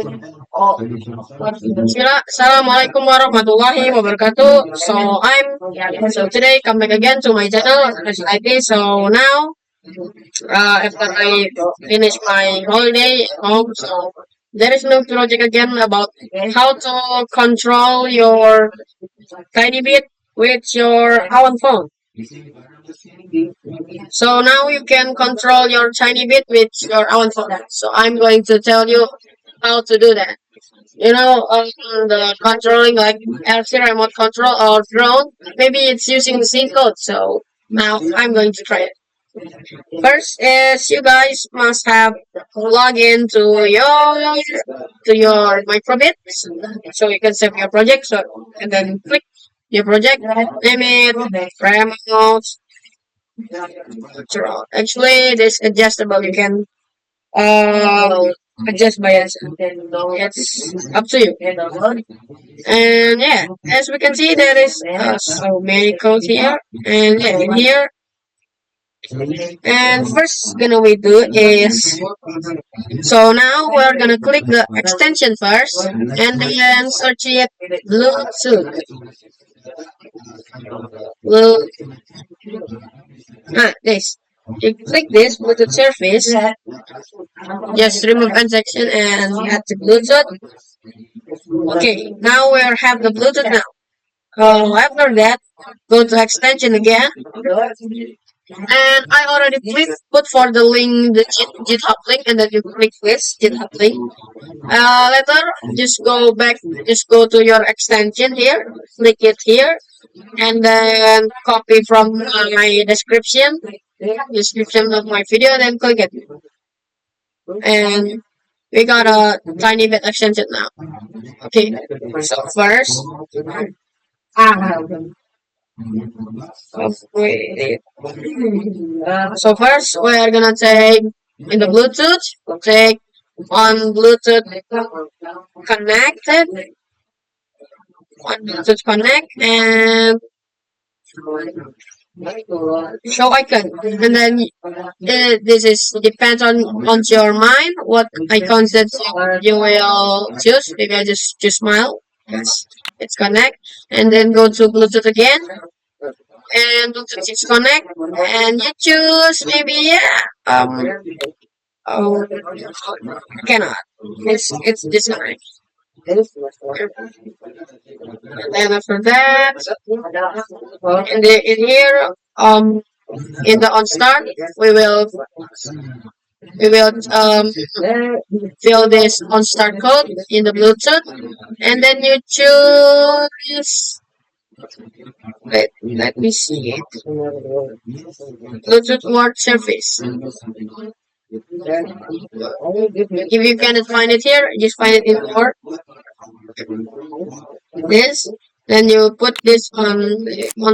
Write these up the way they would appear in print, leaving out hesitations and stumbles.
Assalamualaikum warahmatullahi wabarakatuh. So today come back again to my channel as IT. So now after I finish my holiday at home, so there is no project again about how to control your tiny bit with your own phone. So now you can control your tiny bit with your own phone. So I'm going to tell you how to do that. The controlling like RC remote control or drone, maybe it's using the same code. So now I'm going to try it. First is you guys must have log in to your Microbit, so you can save your project. So and then click your project, name it, remote. Actually, this adjustable. You can adjust by yourself. It's up to you. And yeah, as we can see, there is so many codes here. And yeah, in here. And first gonna we do is, so now we're gonna click the extension first and then search it Bluetooth. This. You click this Bluetooth surface, just remove unsection and add to Bluetooth. Okay, now we have the Bluetooth now. After that, go to extension again. And I already put for the link, the GitHub link, and then you click this GitHub link. Later, just go to your extension here, click it here, and then copy from my description of my video, then click it. And we got a tiny bit extension now. Okay, so first, so first we are gonna take in the Bluetooth, take on Bluetooth connected, and show icon, and then this is depends on your mind what icons that you will choose. Maybe I just choose smile. Yes, it's connect, and then go to Bluetooth again, and Bluetooth is connect, and you choose maybe oh, cannot. It's disconnect. And then after that, in here, in the on start, we will fill this on start code in the Bluetooth, and then you choose. Wait, let me see it. Bluetooth word surface. If you cannot find it here, just find it in Word. This, then you put this on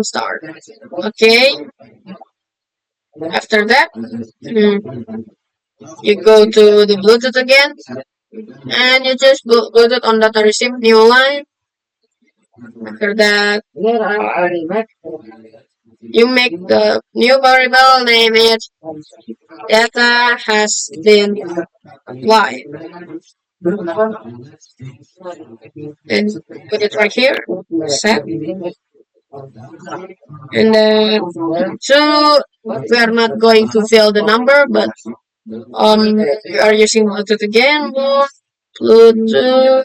start. Okay. After that, you go to the Bluetooth again, and you just Bluetooth on data receive new line. After that, you make the new variable, name it data has been applied, and put it right here, set. And then so we are not going to fill the number, but we are using Bluetooth again. Bluetooth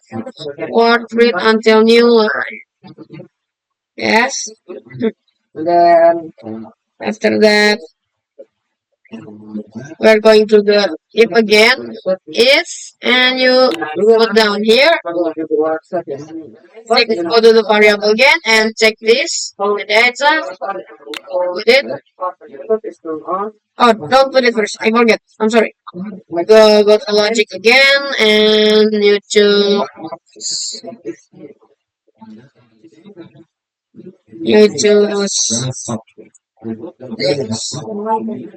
word read until new line. Yes. Then after that, we're going to the if again, and you put down here, go to the variable again, and check this, the data, put it. Oh, don't put it first, I forget, I'm sorry. Go to logic again, and you choose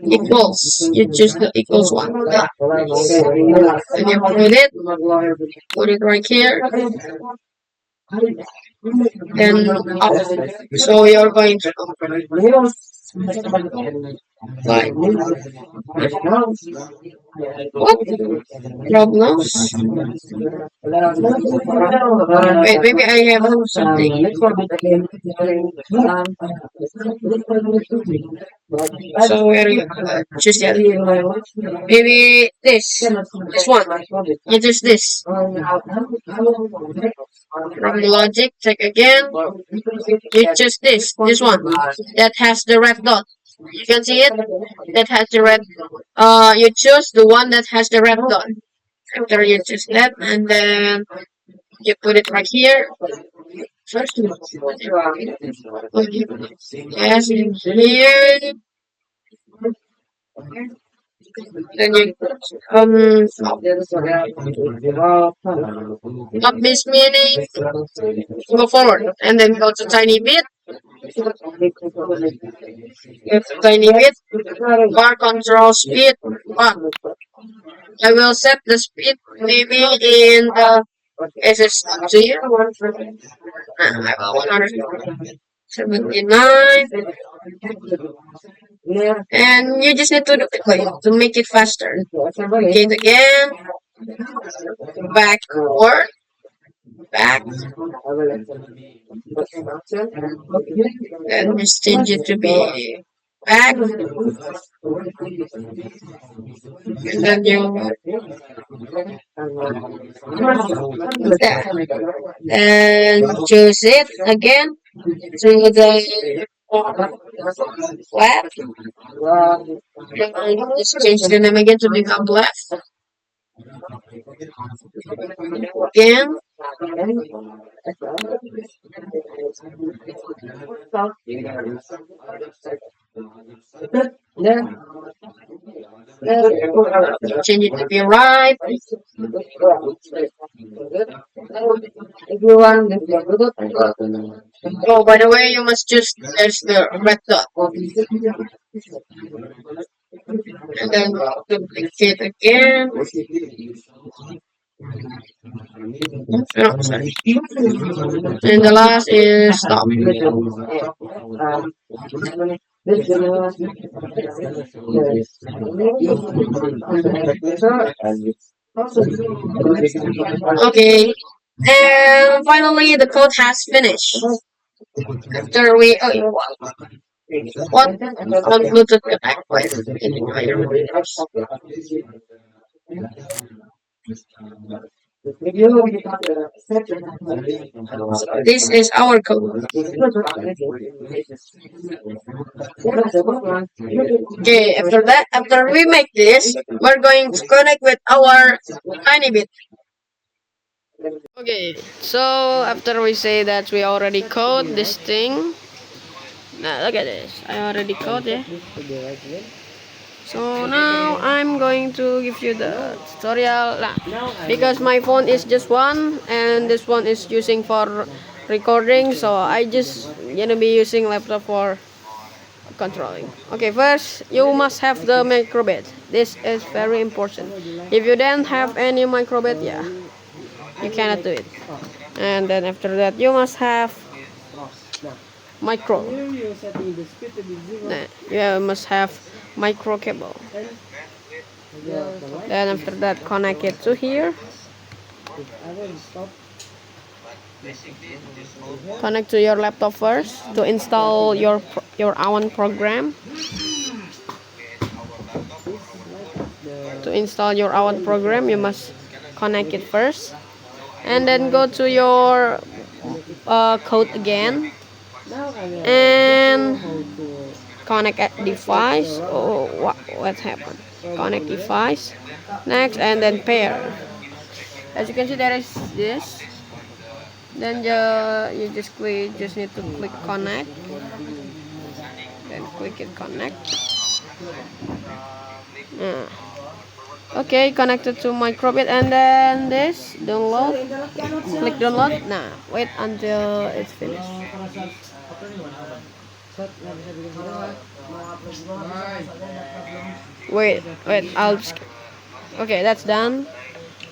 equals. You choose the equals one. And you put it right here. Then up. So you're going to like What? Problems? Wait, maybe I have something. So where you choose that? Maybe this one. You choose this. From the logic, check again. You choose this one that has the red dot. You can see it. That has the red. You choose the one that has the red dot. After you choose that, and then you put it right here. First, yes, here. Then you up this meaning, go forward, and then go to tiny bit. Tiny bit. Bar control speed. Up. I will set the speed maybe in the SS2. I will 179. And you just need to do it to make it faster. Hit again. Backward. Back. And just change it to be back. And then you and choose it again to the left. And just change the name again to become left. Again. Change it to be right. Oh, by the way, you must choose there's the red dot. And then duplicate again. Oh, sorry. And the last is stop. Okay. And finally, the code has finished. After we what on Bluetooth connect with. This is our code. Okay, after that, after we make this, we're going to connect with our tiny bit. Okay, so after we say that we already code this thing, now look at this. I already code it. So now I'm going to give you the tutorial because my phone is just one and this one is using for recording, so I just gonna be using laptop for controlling. Okay, first you must have the microbit. This is very important. If you don't have any microbit, yeah, you cannot do it. And then after that you must have micro. You must have micro cable. Then after that connect it to here. Connect to your laptop first to install your own program. To install your own program, you must connect it first, and then go to your code again and connect a device. Oh, what happened? Connect device. Next, and then pair. As you can see, there is this. Then you just need to click connect. Then click it connect. Okay, connected to Microbit, and then this download. Click download. Nah, wait until it's finished. Wait, I'll skip. Okay, that's done.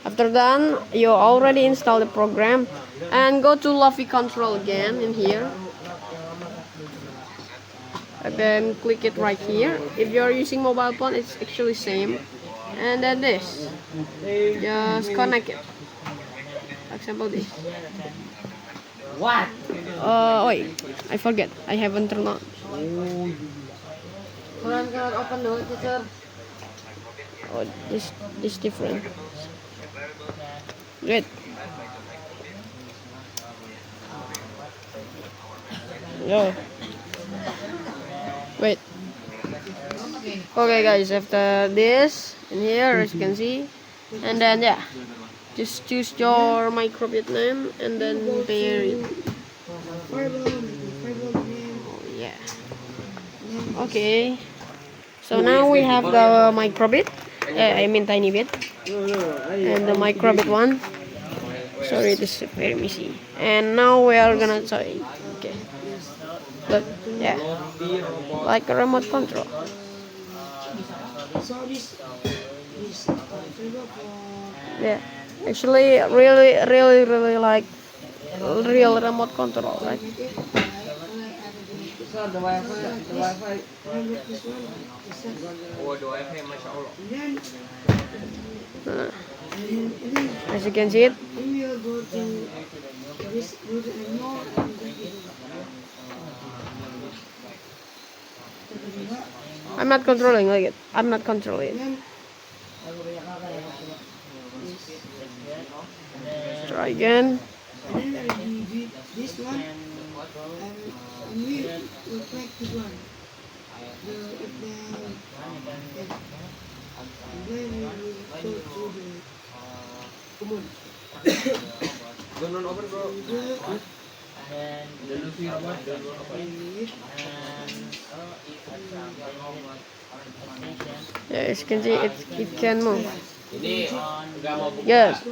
After done, you already installed the program, and go to Lofi Control again in here. And then click it right here. If you're using mobile phone, it's actually same. and then this. Just connect it. For example, this. What? Wait, I forget. I haven't turned on. Kurang open dulu, teacher. Oh, this different. Wait. Yo. Wait. Okay, guys. After this, in here, as you can see, and then yeah, just choose your microbit name and then pair it. Oh yeah. Okay. So now we have the microbit. I mean tiny bit. And the microbit one. Sorry, it is very messy. And now we are gonna try. Okay. Look, yeah, like a remote control. Yeah, actually, really like real remote control, right? Teacher, the Wi-Fi. Oh, the Wi-Fi, Masya Allah. Uh, as you can see it. I'm not controlling like it. I'm not controlling it. Try again. This one, and we will click this one. If then we will go to the moon. Go non open, bro. Yeah, as you can see, it can move. Ini nggak mau buka. Yes.